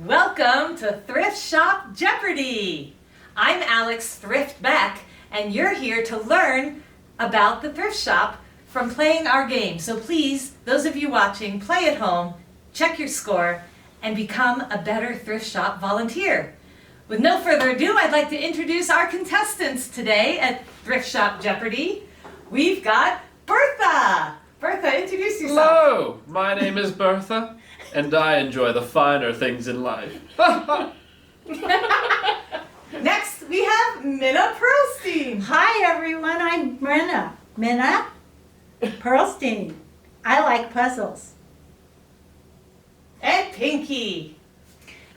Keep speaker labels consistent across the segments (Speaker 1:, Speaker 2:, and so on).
Speaker 1: Welcome to Thrift Shop Jeopardy! I'm Alex Thrift Beck, and you're here to learn about the thrift shop from playing our game. So please, those of you watching, play at home, check your score, and become a better thrift shop volunteer. With no further ado, I'd like to introduce our contestants today at Thrift Shop Jeopardy. We've got Bertha! Bertha, introduce yourself.
Speaker 2: Hello, my name is Bertha, and I enjoy the finer things in life.
Speaker 1: Next, we have Minna Pearlstein.
Speaker 3: Hi everyone, I'm Minna Pearlstein. I like puzzles.
Speaker 1: And Pinky.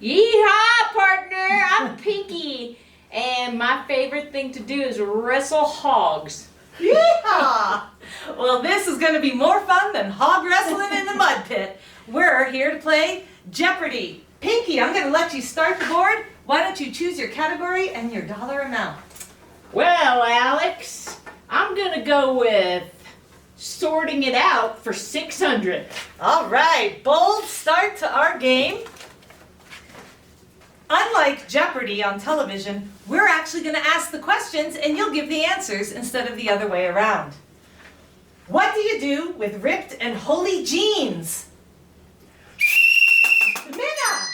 Speaker 4: Yeehaw, partner! I'm Pinky, and my favorite thing to do is wrestle hogs.
Speaker 1: Yeehaw! Well, this is going to be more fun than hog wrestling in the mud pit. We're here to play Jeopardy. Pinky, I'm going to let you start the board. Why don't you choose your category and your dollar amount?
Speaker 4: Well, Alex, I'm gonna go with sorting it out for 600.
Speaker 1: All right, bold start to our game. Unlike Jeopardy on television, we're actually going to ask the questions and you'll give the answers instead of the other way around. What do you do with ripped and holey jeans? Minna!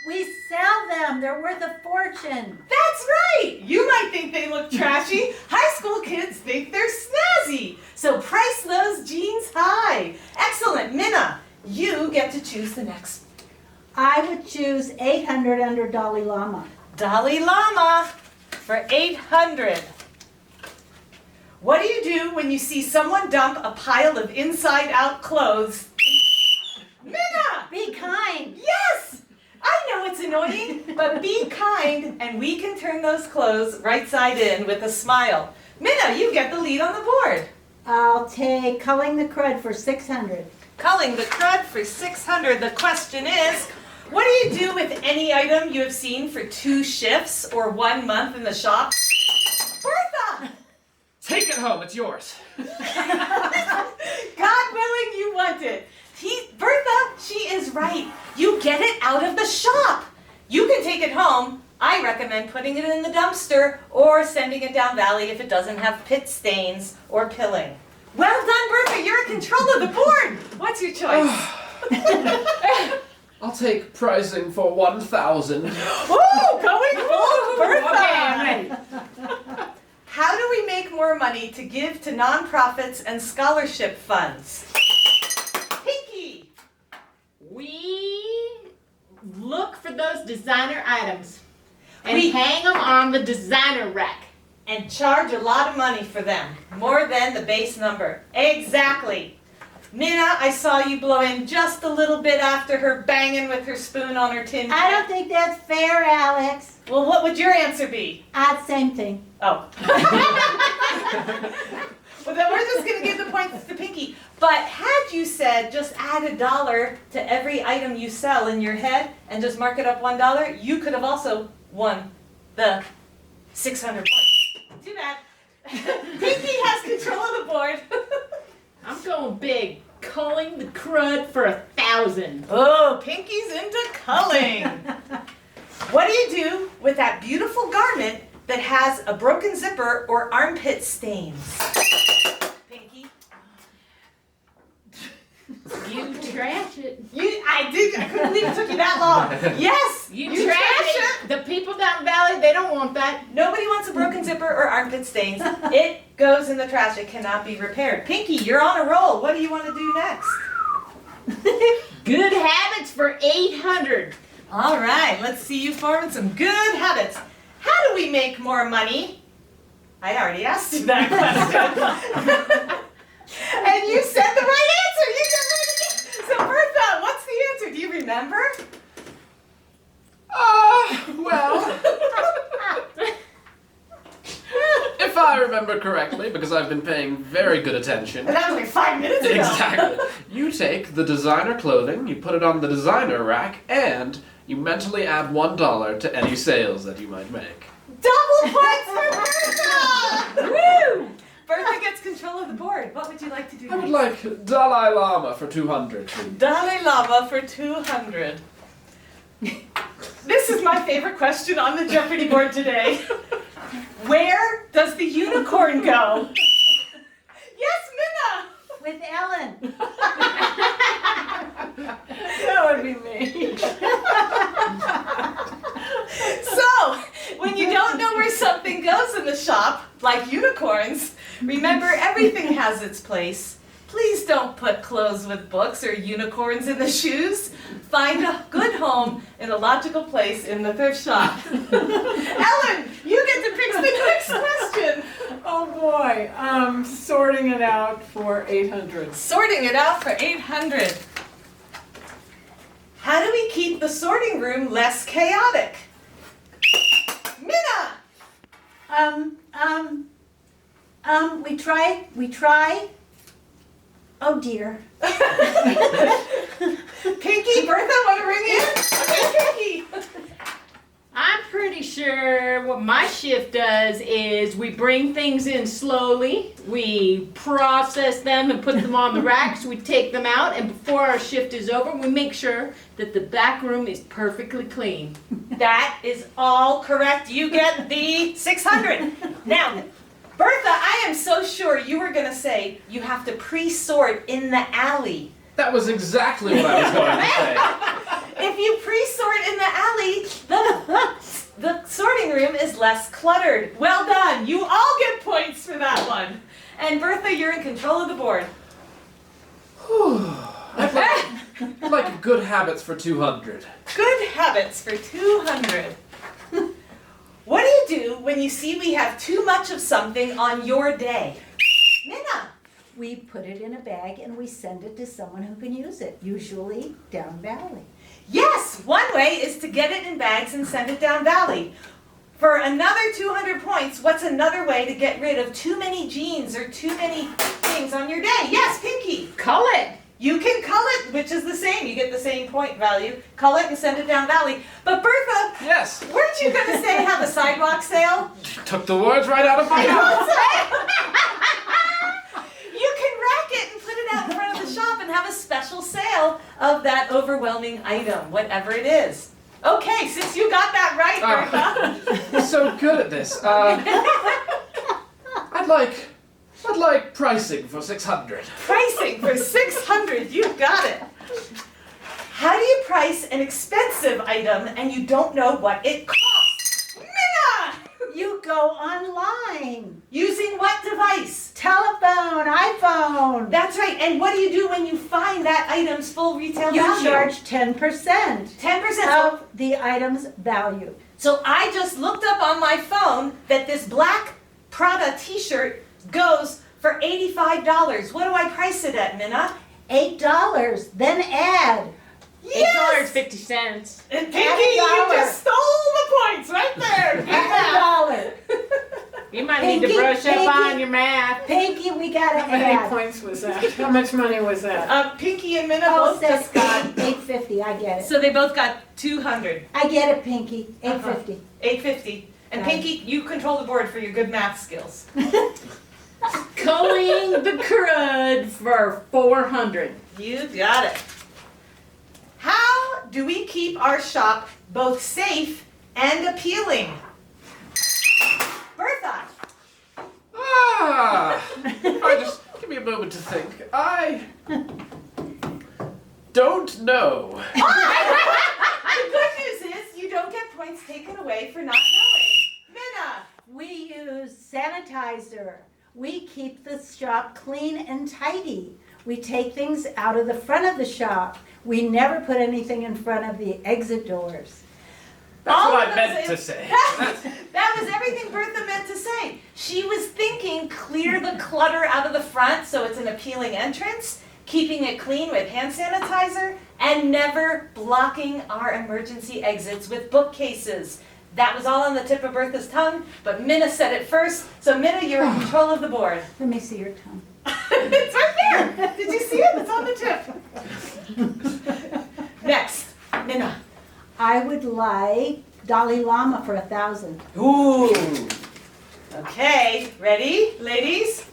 Speaker 3: We sell them, they're worth a fortune.
Speaker 1: That's right! You might think they look trashy. High school kids think they're snazzy. So price those jeans high. Excellent, Minna. You get to choose the next.
Speaker 3: I would choose 800 under Dalai Lama.
Speaker 1: Dalai Lama for 800. What do you do when you see someone dump a pile of inside-out clothes? Minna!
Speaker 3: Be kind.
Speaker 1: Yes! I know it's annoying, but be kind and we can turn those clothes right side in with a smile. Minna, you get the lead on the board.
Speaker 3: I'll take culling the crud for 600.
Speaker 1: Culling the crud for 600. The question is, what do you do with any item you have seen for 2 shifts or 1 month in the shop? Bertha!
Speaker 2: Take it home, it's yours.
Speaker 1: God willing you want it. Bertha, she is right. You get it out of the shop. You can take it home. I recommend putting it in the dumpster or sending it down valley if it doesn't have pit stains or pilling. Well done, Bertha. You're in control of the board. What's your choice?
Speaker 2: I'll take pricing for 1,000.
Speaker 1: Ooh, going full Bertha.
Speaker 4: Okay, I'm ready.
Speaker 1: How do we make more money to give to nonprofits and scholarship funds? Pinky.
Speaker 4: We look for those designer items and
Speaker 1: We-
Speaker 4: hang them on the designer rack.
Speaker 1: And charge a lot of money for them. More than the base number. Exactly. Minna, I saw you blow in just a little bit after her banging with her spoon on her tin
Speaker 3: I
Speaker 1: can.
Speaker 3: don't think that's fair, Alex.
Speaker 1: Well, what would your answer be?
Speaker 3: Same thing.
Speaker 1: Oh. Well, then we're just going to give the points to Pinky. But had you said just add $1 to every item you sell in your head and just mark it up $1, you could have also won the 600 points. Too bad. Pinky has control of the board.
Speaker 4: I'm going big, culling the crud for 1,000.
Speaker 1: Oh, Pinky's into culling. What do you do with that beautiful garment that has a broken zipper or armpit stains? Pinky?
Speaker 4: You trash it.
Speaker 1: I couldn't believe it took you that long. Yes!
Speaker 4: You trash it. The people down the valley, they don't want that.
Speaker 1: Nobody wants a broken zipper or armpit stains. It goes in the trash. It cannot be repaired. Pinky, you're on a roll. What do you want to do next?
Speaker 4: Good habits for 800.
Speaker 1: All right, let's see you forming some good habits. How do we make more money? I already asked you that question. And you said the right answer. You got right again. So Bertha, what's the answer? Do you remember?
Speaker 2: Well, if I remember correctly, because I've been paying very good attention.
Speaker 1: And that was like 5 minutes ago.
Speaker 2: Exactly. You take the designer clothing, you put it on the designer rack, and you mentally add $1 to any sales that you might make.
Speaker 1: Double points for Bertha! Woo! Bertha gets control of the board. What would you like to do
Speaker 2: I would
Speaker 1: next?
Speaker 2: like Dalai Lama for 200, please.
Speaker 1: Dalai Lama for 200. favorite question on the Jeopardy board today. Where does the unicorn go? Yes, Minna!
Speaker 3: With Ellen.
Speaker 4: That would be me.
Speaker 1: So, when you don't know where something goes in the shop, like unicorns, remember everything has its place. Please don't put clothes with books or unicorns in the shoes. Find a good home in a logical place in the thrift shop. Ellen, you get to pick the next question.
Speaker 5: Oh boy, sorting it out for 800.
Speaker 1: Sorting it out for 800. How do we keep the sorting room less chaotic? Minna!
Speaker 3: We try. Oh dear.
Speaker 1: Pinky, Bertha, want to ring in? Okay, Pinky.
Speaker 4: I'm pretty sure what my shift does is we bring things in slowly, we process them and put them on the racks, we take them out, and before our shift is over, we make sure that the back room is perfectly clean.
Speaker 1: That is all correct. You get the 600. Now, Bertha, I am so sure you were going to say you have to pre-sort in the alley.
Speaker 2: That was exactly what I was going to say.
Speaker 1: If you pre-sort in the alley, the sorting room is less cluttered. Well done. You all get points for that one. And Bertha, you're in control of the board.
Speaker 2: I'd like good habits for 200.
Speaker 1: Good habits for 200. What do you do when you see we have too much of something on your day? Minna.
Speaker 3: We put it in a bag and we send it to someone who can use it, usually down valley.
Speaker 1: Yes, one way is to get it in bags and send it down valley. For another 200 points, what's another way to get rid of too many jeans or too many things on your day? Yes, Pinky.
Speaker 4: Cull it!
Speaker 1: You can cull it, which is the same. You get the same point value. Cull it and send it down valley. But Bertha,
Speaker 2: Yes,
Speaker 1: weren't you going to say have a sidewalk sale?
Speaker 2: took the words right out of my mouth.
Speaker 1: You can rack it and put it out in front of the shop and have a special sale of that overwhelming item, whatever it is. Okay, since you got that right, Bertha.
Speaker 2: So good at this. I'd like pricing for 600.
Speaker 1: Pricing for 600, you got it. How do you price an expensive item and you don't know what it costs? Minna!
Speaker 3: You go online.
Speaker 1: Using what device?
Speaker 3: Telephone, iPhone.
Speaker 1: That's right, and what do you do when you find that item's full retail
Speaker 3: You
Speaker 1: value?
Speaker 3: charge 10%
Speaker 1: 10%.
Speaker 3: of the item's value.
Speaker 1: So I just looked up on my phone that this black Prada t-shirt goes for $85. What do I price it at, Minna?
Speaker 3: $8, then add.
Speaker 1: Yes!
Speaker 4: $8.50.
Speaker 1: And Pinky,
Speaker 3: Add a
Speaker 1: you
Speaker 3: dollar.
Speaker 1: just stole the points right there.
Speaker 3: Add $1.
Speaker 4: You might need to
Speaker 3: Pinky,
Speaker 4: brush up
Speaker 3: Pinky.
Speaker 4: on your math.
Speaker 3: Pinky, we gotta
Speaker 5: How many
Speaker 3: add.
Speaker 5: points was that? How much money was that?
Speaker 1: Pinky and Minna
Speaker 3: Oh,
Speaker 1: both just got,
Speaker 3: $8.50, I get it.
Speaker 1: so they both got 200,
Speaker 3: I get it, Pinky, $8.50.
Speaker 1: $8.50. And
Speaker 3: Got it.
Speaker 1: Pinky, you control the board for your good math skills.
Speaker 4: Culling the crud for 400.
Speaker 1: You got it. How do we keep our shop both safe and appealing? Bertha.
Speaker 2: Just give me a moment to think. I don't know.
Speaker 1: The good news is you don't get points taken away for not knowing. Minna.
Speaker 3: We use sanitizer. We keep the shop clean and tidy. We take things out of the front of the shop. We never put anything in front of the exit doors.
Speaker 2: That's
Speaker 1: All
Speaker 2: what
Speaker 1: of
Speaker 2: I
Speaker 1: those
Speaker 2: meant to
Speaker 1: is-
Speaker 2: say.
Speaker 1: That was everything Bertha meant to say. She was thinking clear the clutter out of the front so it's an appealing entrance, keeping it clean with hand sanitizer, and never blocking our emergency exits with bookcases. That was all on the tip of Bertha's tongue, but Minna said it first, so Minna, you're in control of the board.
Speaker 3: Let me see your tongue.
Speaker 1: It's right there! Did you see it? It's on the tip. Next, Minna.
Speaker 3: I would like Dalai Lama for 1,000.
Speaker 1: Ooh. Okay, ready, ladies?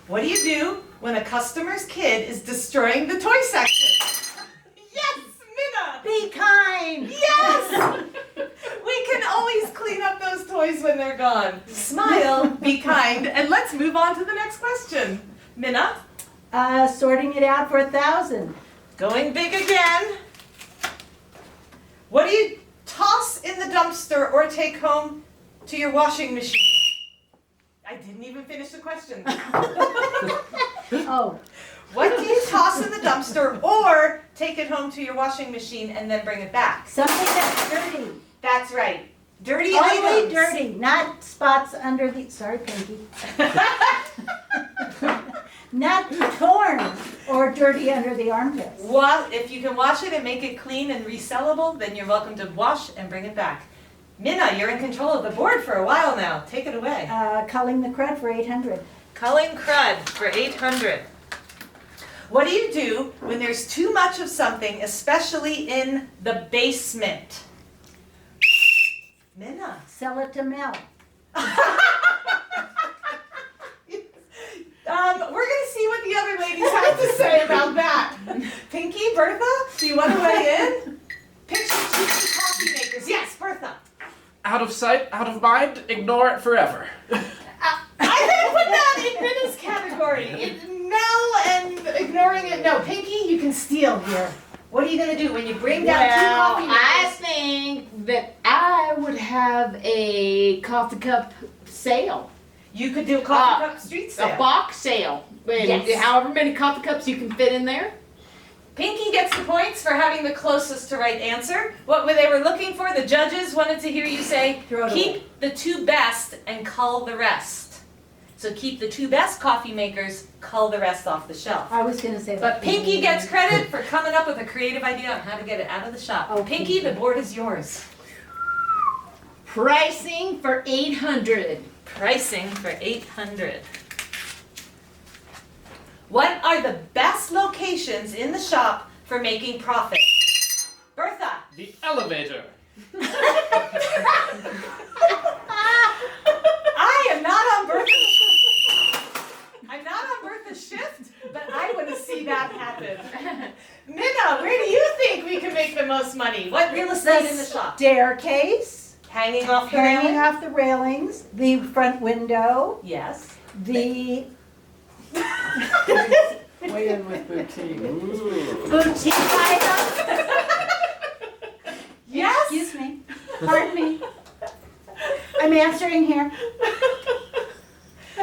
Speaker 1: What do you do when a customer's kid is destroying the toy section? Yes, Minna!
Speaker 3: Be kind.
Speaker 1: Yes! We days when they're gone. Smile, be kind, and let's move on to the next question. Minna,
Speaker 3: Sorting it out for 1,000.
Speaker 1: going big again. What do you toss in the dumpster or take home to your washing machine? I didn't even finish the question.
Speaker 3: Oh,
Speaker 1: What do you toss in the dumpster or take it home to your washing machine and then bring it back?
Speaker 3: something that's dirty.
Speaker 1: That's right. Dirty
Speaker 3: Only
Speaker 1: items.
Speaker 3: dirty, not spots under the, sorry, Pinky. Not torn or dirty under the armpits.
Speaker 1: Well, if you can wash it and make it clean and resellable, then you're welcome to wash and bring it back. Minna, you're in control of the board for a while now. Take it away.
Speaker 3: Culling the crud for 800.
Speaker 1: Culling crud for 800. What do you do when there's too much of something, especially in the basement? Minna.
Speaker 3: Sell it to Mel.
Speaker 1: We're going to see what the other ladies have to say about that. Pinky, Bertha, do you want to weigh in? Picture two coffee makers. Yes, Bertha.
Speaker 2: Out of sight, out of mind, ignore it forever.
Speaker 1: I'm going to put that in Minna's category. Mel and ignoring it. No, Pinky, you can steal here. What are you going to do when you bring down two coffee makers?
Speaker 4: I think that I would have a coffee cup sale.
Speaker 1: You could do a coffee cup street sale.
Speaker 4: A box sale. And
Speaker 1: Yes.
Speaker 4: however many coffee cups you can fit in there.
Speaker 1: Pinky gets the points for having the closest to right answer. What they were looking for, the judges wanted to hear you say,
Speaker 3: Throw it
Speaker 1: keep the two best and cull the rest. So keep the two best coffee makers, cull the rest off the shelf.
Speaker 3: I was gonna say that.
Speaker 1: But Pinky gets credit for coming up with a creative idea on how to get it out of the shop.
Speaker 3: Oh,
Speaker 1: Pinky, the board is yours.
Speaker 4: Pricing for 800.
Speaker 1: Pricing for 800. What are the best locations in the shop for making profit? Bertha.
Speaker 2: The elevator.
Speaker 1: I am not on Bertha's. I'm not on Bertha's shift, but I want to see that happen. Minna, where do you think we can make the most money? What real estate in the shop?
Speaker 3: Staircase,
Speaker 1: Hanging off the
Speaker 3: hanging
Speaker 1: railing?
Speaker 3: off the railings, the front window,
Speaker 1: Yes.
Speaker 3: the
Speaker 5: Weigh in with boutique.
Speaker 2: Ooh.
Speaker 3: boutique item.
Speaker 1: Yes.
Speaker 3: Excuse me, pardon me. I'm answering here.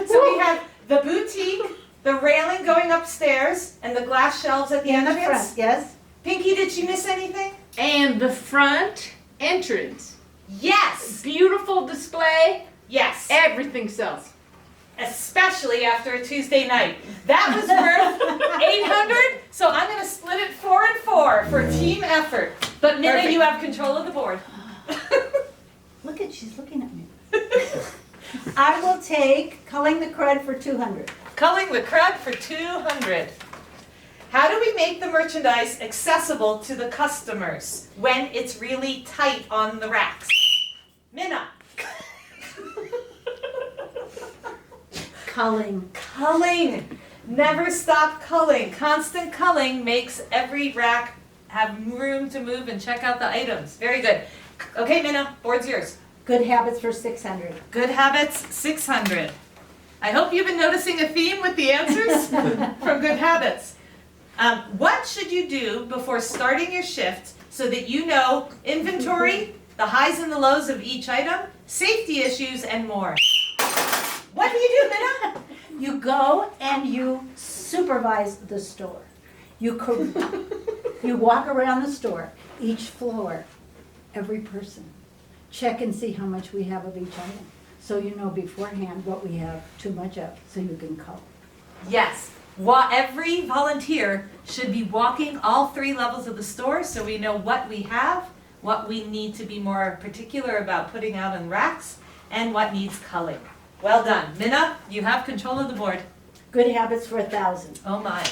Speaker 1: So we have the boutique, the railing going upstairs, and the glass shelves at the
Speaker 3: In the
Speaker 1: entrance.
Speaker 3: front, yes.
Speaker 1: Pinky, did she miss anything?
Speaker 4: And the front entrance.
Speaker 1: Yes.
Speaker 4: Beautiful display.
Speaker 1: Yes.
Speaker 4: Everything sells.
Speaker 1: Especially after a Tuesday night. That was worth 800, so I'm going to split it 4 and 4 for team effort. But Minna,
Speaker 4: Perfect.
Speaker 1: you have control of the board.
Speaker 3: Look at, she's looking at me. I will take culling the crud for 200.
Speaker 1: Culling the crud for 200. How do we make the merchandise accessible to the customers when it's really tight on the racks? Minna.
Speaker 3: Culling.
Speaker 1: Culling. Never stop culling. Constant culling makes every rack have room to move and check out the items. Very good. Okay, Minna, board's yours.
Speaker 3: Good habits for 600.
Speaker 1: Good habits, 600. I hope you've been noticing a theme with the answers from Good Habits. What should you do before starting your shift so that you know inventory, the highs and the lows of each item, safety issues, and more? What do you do, Minna?
Speaker 3: You go and you supervise the store. You walk around the store, each floor, every person. Check and see how much we have of each item. So you know beforehand what we have too much of, so you can cull.
Speaker 1: Yes. Every volunteer should be walking all 3 levels of the store so we know what we have, what we need to be more particular about putting out in racks, and what needs culling. Well done. Minna, you have control of the board.
Speaker 3: Good habits for 1,000.
Speaker 1: Oh my.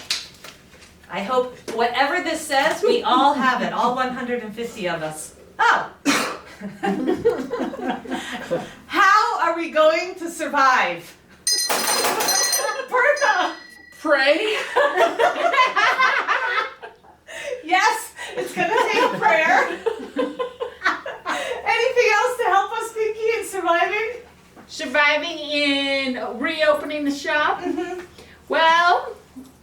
Speaker 1: I hope whatever this says, we all have it, all 150 of us. Oh! How are we going to survive? Bertha!
Speaker 2: Pray.
Speaker 1: Yes, it's gonna take prayer. Anything else to help us, Pinky, in surviving?
Speaker 4: surviving in reopening the shop? Well,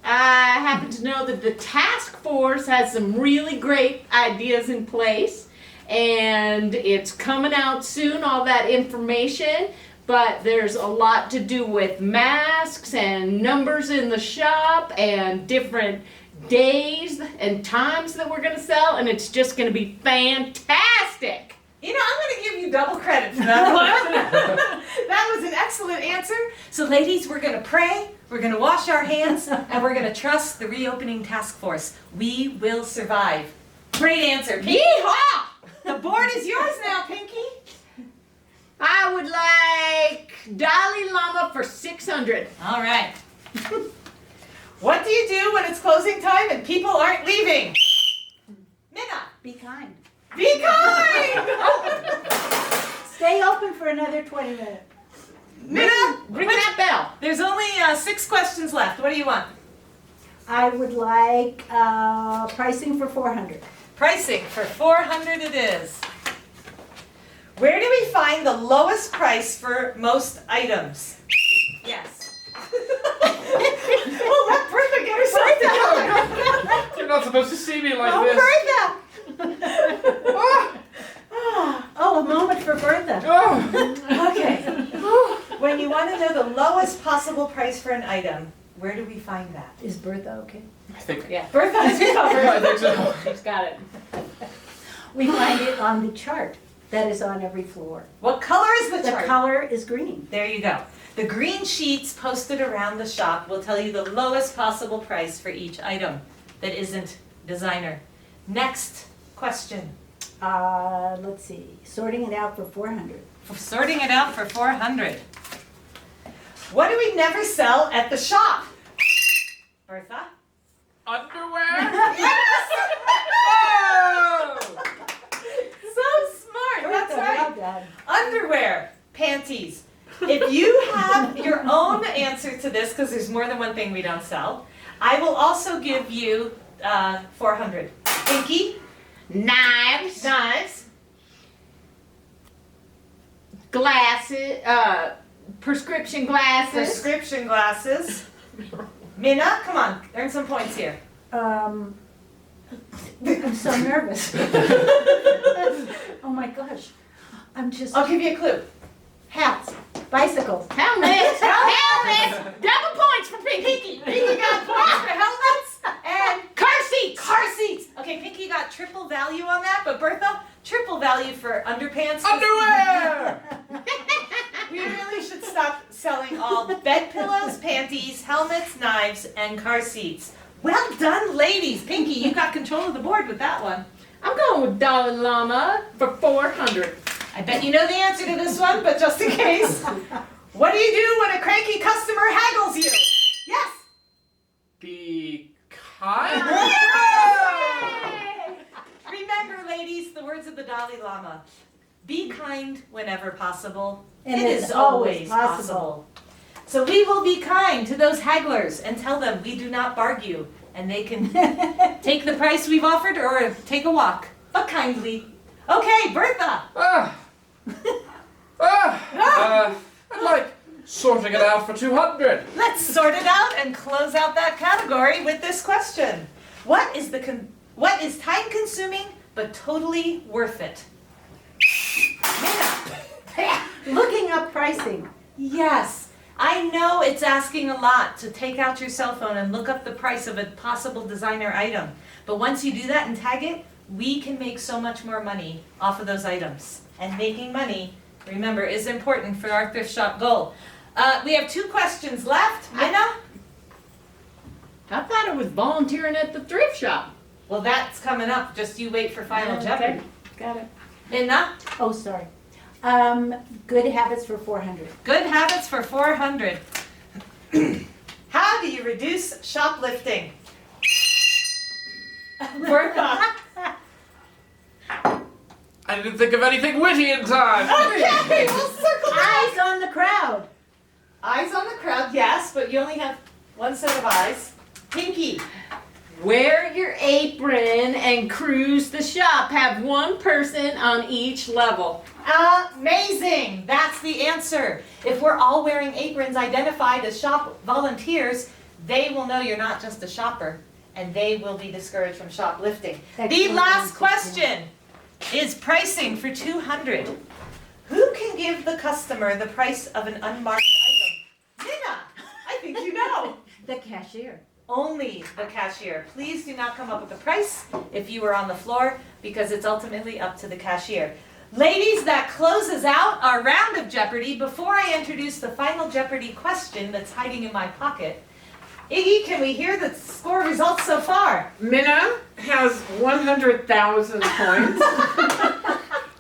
Speaker 4: I happen to know that the task force has some really great ideas in place, and it's coming out soon, all that information. But there's a lot to do with masks and numbers in the shop and different days and times that we're going to sell, and it's just going to be fantastic.
Speaker 1: You know, I'm going to give you double credit for that one. That was an excellent answer. So ladies, we're going to pray, we're going to wash our hands, and we're going to trust the reopening task force. We will survive. Great answer, Pinky.
Speaker 4: Yeehaw!
Speaker 1: The board is yours now, Pinky.
Speaker 4: I would like Dalai Lama for 600.
Speaker 1: All right. What do you do when it's closing time and people aren't leaving? Minna.
Speaker 3: Be kind.
Speaker 1: Be kind!
Speaker 3: Stay open for another 20 minutes.
Speaker 1: Minna,
Speaker 4: Ring that bell.
Speaker 1: there's only 6 questions left. What do you want?
Speaker 3: I would like pricing for 400.
Speaker 1: Pricing for 400 it is. Where do we find the lowest price for most items? Yes. Well, let Bertha get herself together.
Speaker 2: You're not supposed to see me like
Speaker 3: Oh,
Speaker 2: this.
Speaker 3: Bertha! Oh, a moment for Bertha.
Speaker 2: Oh.
Speaker 1: Okay. When you want to know the lowest possible price for an item, where do we find that?
Speaker 3: Is Bertha okay?
Speaker 2: I think.
Speaker 4: Yeah,
Speaker 1: Bertha has recovered.
Speaker 2: I think so.
Speaker 4: she's got it.
Speaker 3: We find it on the chart that is on every floor.
Speaker 1: What color is the
Speaker 3: The
Speaker 1: chart?
Speaker 3: color is green.
Speaker 1: There you go. The green sheets posted around the shop will tell you the lowest possible price for each item that isn't designer. Next question.
Speaker 3: Let's see, sorting it out for 400.
Speaker 1: Sorting it out for 400. What do we never sell at the shop? Bertha?
Speaker 2: Underwear? Oh!
Speaker 1: So smart, that's
Speaker 3: Bertha,
Speaker 1: right.
Speaker 3: well done.
Speaker 1: Underwear, panties. If you have your own answer to this, because there's more than one thing we don't sell, I will also give you 400. Pinky?
Speaker 4: Knives,
Speaker 1: Knives.
Speaker 4: glasses, prescription glasses.
Speaker 1: Prescription glasses. Minna, come on, earn some points here.
Speaker 3: I'm so nervous. Oh my gosh. I'm just,
Speaker 1: I'll give you a clue.
Speaker 3: hats, bicycles.
Speaker 4: Helmets, helmets, double points for Pinky.
Speaker 1: Pinky got points for helmets and
Speaker 4: Car seats.
Speaker 1: car seats. Okay, Pinky got triple value on that, but Bertha, triple value for underpants.
Speaker 2: Underwear!
Speaker 1: We really should stop selling all bed pillows, panties, helmets, knives, and car seats. Well done, ladies. Pinky, you got control of the board with that one.
Speaker 4: I'm going with Dalai Lama for 400.
Speaker 1: I bet you know the answer to this one, but just in case. What do you do when a cranky customer haggles you? Yes.
Speaker 2: Be kind?
Speaker 1: Remember, ladies, the words of the Dalai Lama. Be kind whenever possible.
Speaker 3: And
Speaker 1: it
Speaker 3: it's
Speaker 1: is
Speaker 3: always
Speaker 1: always
Speaker 3: possible.
Speaker 1: possible. So we will be kind to those hagglers and tell them we do not bargue, and they can take the price we've offered or take a walk, but kindly. Okay, Bertha.
Speaker 2: I'd like sorting it out for 200.
Speaker 1: Let's sort it out and close out that category with this question. What is time-consuming but totally worth it? Minna.
Speaker 3: Looking up pricing.
Speaker 1: Yes. I know it's asking a lot to take out your cell phone and look up the price of a possible designer item. But once you do that and tag it, we can make so much more money off of those items. And making money, remember, is important for our thrift shop goal. We have 2 questions left. Minna?
Speaker 4: I thought it was volunteering at the thrift shop.
Speaker 1: Well, that's coming up. Just you wait for Final
Speaker 4: Okay.
Speaker 1: Jeopardy.
Speaker 4: Got it.
Speaker 1: Minna?
Speaker 3: Oh, sorry. Good habits for 400.
Speaker 1: Good habits for 400. How do you reduce shoplifting? Bertha.
Speaker 2: I didn't think of anything witty in time.
Speaker 1: Okay, we'll circle back.
Speaker 3: Eyes on the crowd.
Speaker 1: Eyes on the crowd, yes, but you only have one set of eyes. Pinky.
Speaker 4: Wear your apron and cruise the shop. Have one person on each level.
Speaker 1: Amazing! That's the answer. If we're all wearing aprons identified as shop volunteers, they will know you're not just a shopper, and they will be discouraged from shoplifting. The
Speaker 3: Excellent
Speaker 1: last
Speaker 3: answer,
Speaker 1: question is pricing for 200. Who can give the customer the price of an unmarked item? Nina, I think you know.
Speaker 3: The cashier.
Speaker 1: Only the cashier. Please do not come up with a price if you are on the floor, because it's ultimately up to the cashier. Ladies, that closes out our round of Jeopardy. Before I introduce the final Jeopardy question that's hiding in my pocket, Iggy, can we hear the score results so far?
Speaker 5: Minna has 100,000 points.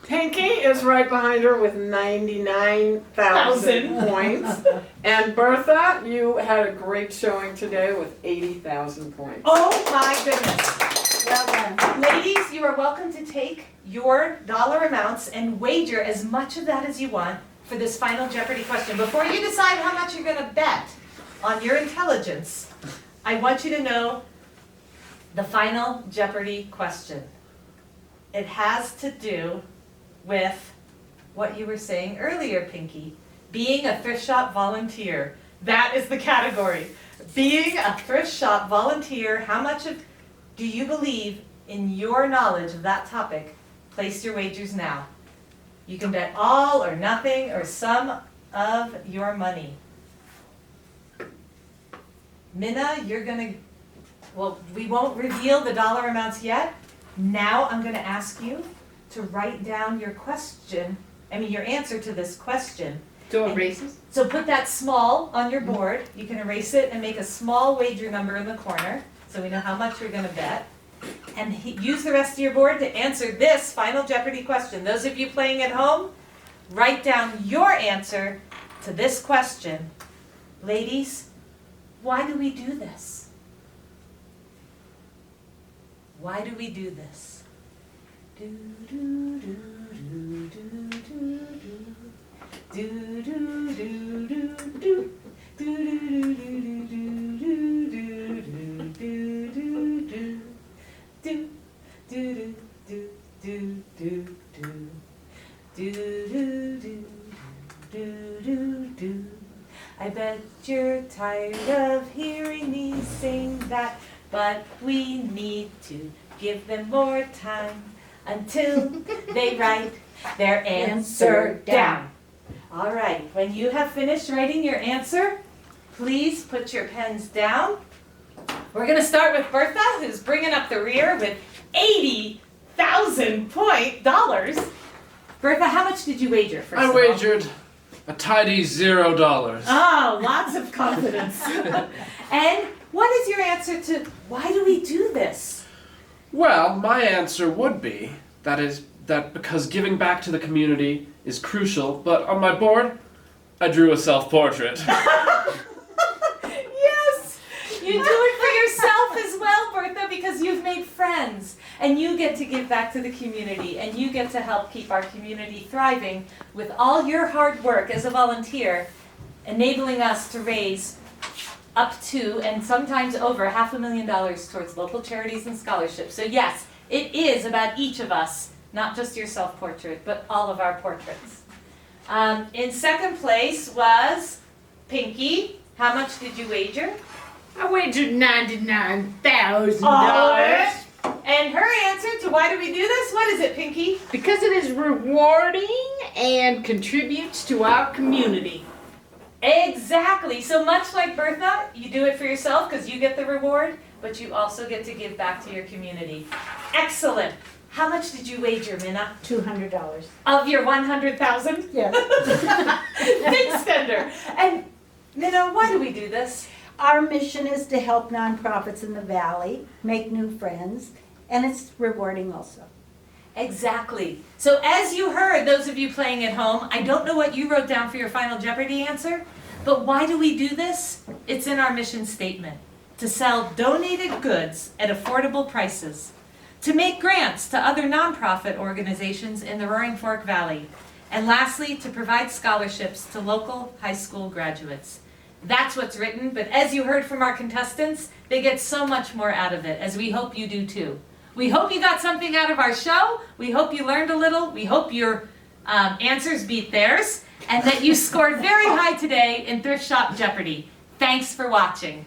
Speaker 5: Pinky is right behind her with 99,000 points. And Bertha, you had a great showing today with 80,000 points.
Speaker 1: Oh my goodness.
Speaker 3: Well done.
Speaker 1: Ladies, you are welcome to take your dollar amounts and wager as much of that as you want for this final Jeopardy question. Before you decide how much you're going to bet on your intelligence, I want you to know the final Jeopardy question. It has to do with what you were saying earlier, Pinky. Being a thrift shop volunteer. That is the category. Being a thrift shop volunteer, how much do you believe in your knowledge of that topic? Place your wagers now. You can bet all or nothing or some of your money. Minna, we won't reveal the dollar amounts yet. Now I'm gonna ask you to write down your answer to this question.
Speaker 4: So erases?
Speaker 1: So put that small on your board. You can erase it and make a small wager number in the corner so we know how much you're going to bet. And use the rest of your board to answer this final Jeopardy question. Those of you playing at home, write down your answer to this question. Ladies, why do we do this? Why do we do this? Do, do, do, do, do, do, do. Do do do do do do do do do. I bet you're tired of hearing me sing that, but we need to give them more time until they write their answer down. All right, when you have finished writing your answer, please put your pens down. We're going to start with Bertha, who's bringing up the rear with $80,000. Bertha, how much did you wager first
Speaker 2: I
Speaker 1: of all?
Speaker 2: wagered a tidy $0.
Speaker 1: Oh, lots of confidence. And what is your answer to why do we do this?
Speaker 2: Well, my answer would be that because giving back to the community is crucial, but on my board, I drew a self-portrait.
Speaker 1: Yes! You do it for yourself as well, Bertha, because you've made friends, and you get to give back to the community, and you get to help keep our community thriving with all your hard work as a volunteer, enabling us to raise up to and sometimes over $500,000 towards local charities and scholarships. So yes, it is about each of us. Not just your self-portrait, but all of our portraits. In second place was Pinky. How much did you wager?
Speaker 4: I wagered $99,000.
Speaker 1: And her answer to why do we do this? What is it, Pinky?
Speaker 4: Because it is rewarding and contributes to our community.
Speaker 1: Exactly. So much like Bertha, you do it for yourself because you get the reward, but you also get to give back to your community. Excellent. How much did you wager, Minna?
Speaker 3: $200.
Speaker 1: Of your 100,000?
Speaker 3: Yes.
Speaker 1: Big spender. And Minna, why do we do this?
Speaker 3: Our mission is to help nonprofits in the valley make new friends, and it's rewarding also.
Speaker 1: Exactly. So as you heard, those of you playing at home, I don't know what you wrote down for your final Jeopardy answer, but why do we do this? It's in our mission statement. To sell donated goods at affordable prices. To make grants to other nonprofit organizations in the Roaring Fork Valley. And lastly, to provide scholarships to local high school graduates. That's what's written, but as you heard from our contestants, they get so much more out of it, as we hope you do too. We hope you got something out of our show. We hope you learned a little. We hope your answers beat theirs, and that you scored very high today in Thrift Shop Jeopardy. Thanks for watching.